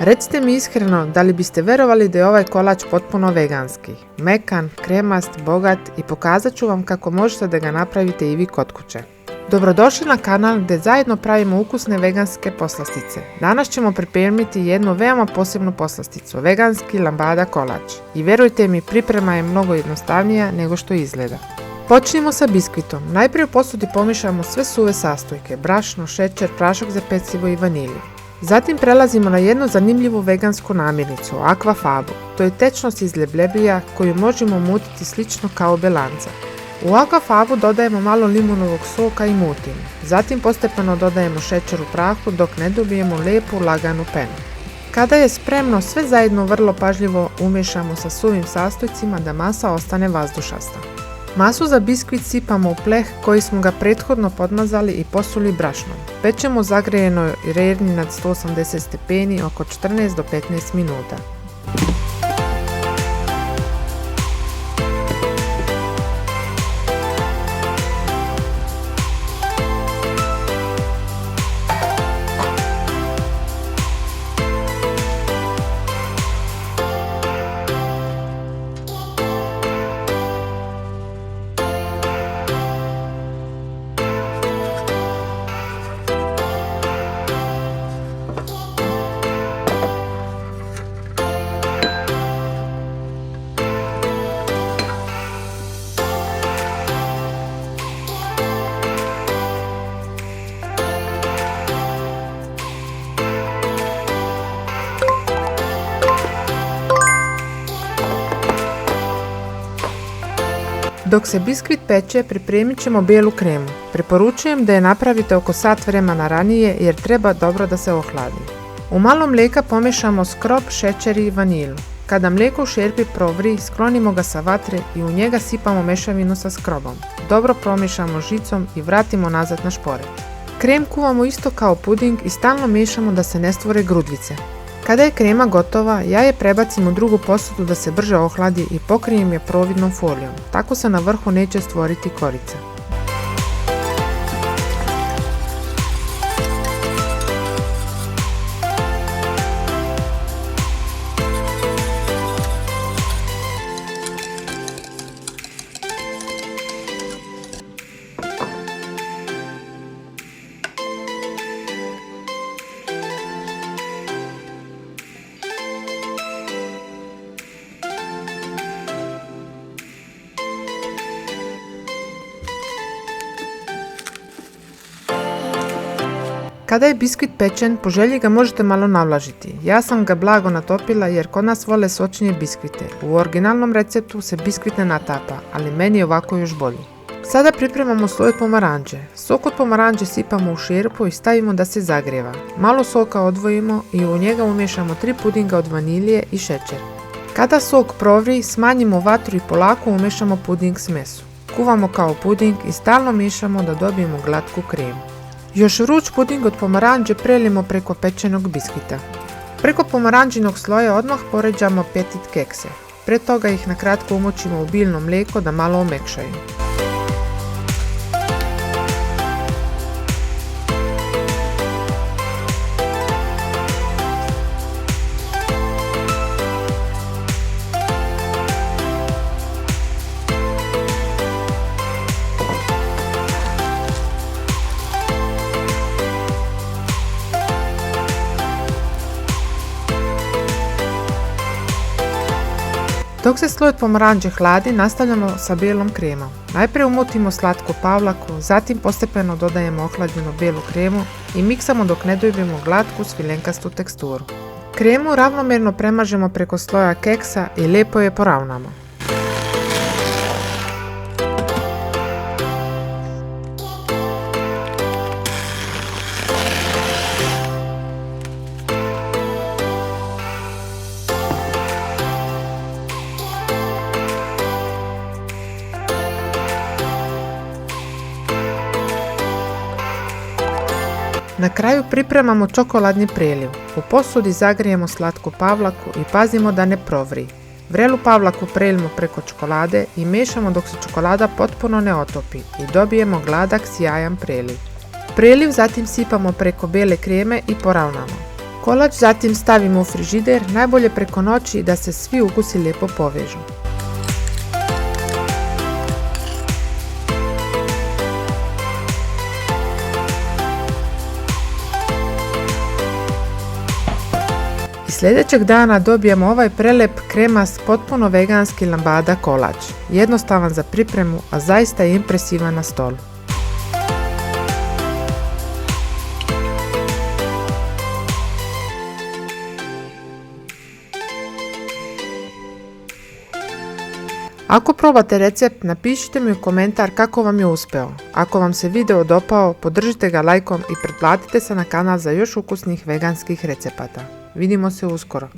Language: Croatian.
Recite mi iskreno, da li biste verovali da je ovaj kolač potpuno veganski, mekan, kremast, bogat i pokazat ću vam kako možete da ga napravite i vi kod kuće. Dobrodošli na kanal gdje zajedno pravimo ukusne veganske poslastice. Danas ćemo pripremiti jednu veoma posebnu poslasticu, veganski lambada kolač. I vjerujte mi, priprema je mnogo jednostavnija nego što izgleda. Počnimo sa biskvitom. Najprije u posudi pomiješamo sve suve sastojke, brašno, šećer, prašak za pecivo i vanilju. Zatim prelazimo na jednu zanimljivu vegansku namirnicu, akvafabu. To je tečnost iz lebljebija koju možemo mutiti slično kao belanca. U akvafabu dodajemo malo limunovog soka i mutimo. Zatim postepeno dodajemo šećer u prahu dok ne dobijemo lijepu laganu penu. Kada je spremno, sve zajedno vrlo pažljivo umiješamo sa suvim sastojcima da masa ostane vazdušasta. Masu za biskvit sipamo u pleh koji smo ga prethodno podmazali i posuli brašnom. Pečemo u zagrijenoj rerni nad 180 stepeni oko 14 do 15 minuta. Dok se biskvit peče, pripremit ćemo bijelu kremu. Preporučujem da je napravite oko sat vremena ranije jer treba dobro da se ohladi. U malo mlijeka pomiješamo skrop, šećer i vanilju. Kada mlijeko u šerpi provri, sklonimo ga sa vatre i u njega sipamo mešavinu sa skrobom. Dobro promiješamo žicom i vratimo nazad na šporet. Krem kuvamo isto kao puding i stalno miješamo da se ne stvore grudvice. Kada je krema gotova, ja je prebacim u drugu posudu da se brže ohladi i pokrijem je providnom folijom. Tako se na vrhu neće stvoriti korica. Kada je biskvit pečen, po želji ga možete malo navlažiti. Ja sam ga blago natopila jer kod nas vole sočnije biskvite. U originalnom receptu se biskvit ne natapa, ali meni je ovako još bolji. Sada pripremamo sloj od pomaranđe. Sok od pomaranđe sipamo u šerpu i stavimo da se zagrijeva. Malo soka odvojimo i u njega umiješamo 3 pudinga od vanilije i šećer. Kada sok provri, smanjimo vatru i polako umiješamo puding smesu. Kuvamo kao puding i stalno miješamo da dobijemo glatku kremu. Još vruć puding od pomaranđe prelijemo preko pečenog biskvita. Preko pomaranđinog sloja odmah poređamo petit kekse. Pre toga ih na kratko umočimo u biljno mlijeko da malo omekšaju. Dok se sloj od pomaranđe hladi, nastavljamo sa bijelom kremom. Najprije umutimo slatku pavlaku, zatim postepeno dodajemo ohlađenu bijelu kremu i miksamo dok ne dobijemo glatku svilenkastu teksturu. Kremu ravnomjerno premažemo preko sloja keksa i lijepo je poravnamo. Na kraju pripremamo čokoladni preliv. U posudi zagrijemo slatku pavlaku i pazimo da ne provri. Vrelu pavlaku prelijemo preko čokolade i miješamo dok se čokolada potpuno ne otopi i dobijemo gladak sjajan preliv. Preliv zatim sipamo preko bijele kreme i poravnamo. Kolač zatim stavimo u frižider, najbolje preko noći da se svi ukusi lijepo povežu. I sljedećeg dana dobijemo ovaj prelep, kremast, potpuno veganski lambada kolač. Jednostavan za pripremu, a zaista je impresivan na stolu. Ako probate recept, napišite mi u komentar kako vam je uspeo. Ako vam se video dopao, podržite ga lajkom i pretplatite se na kanal za još ukusnih veganskih recepata. Vidimo se uskoro.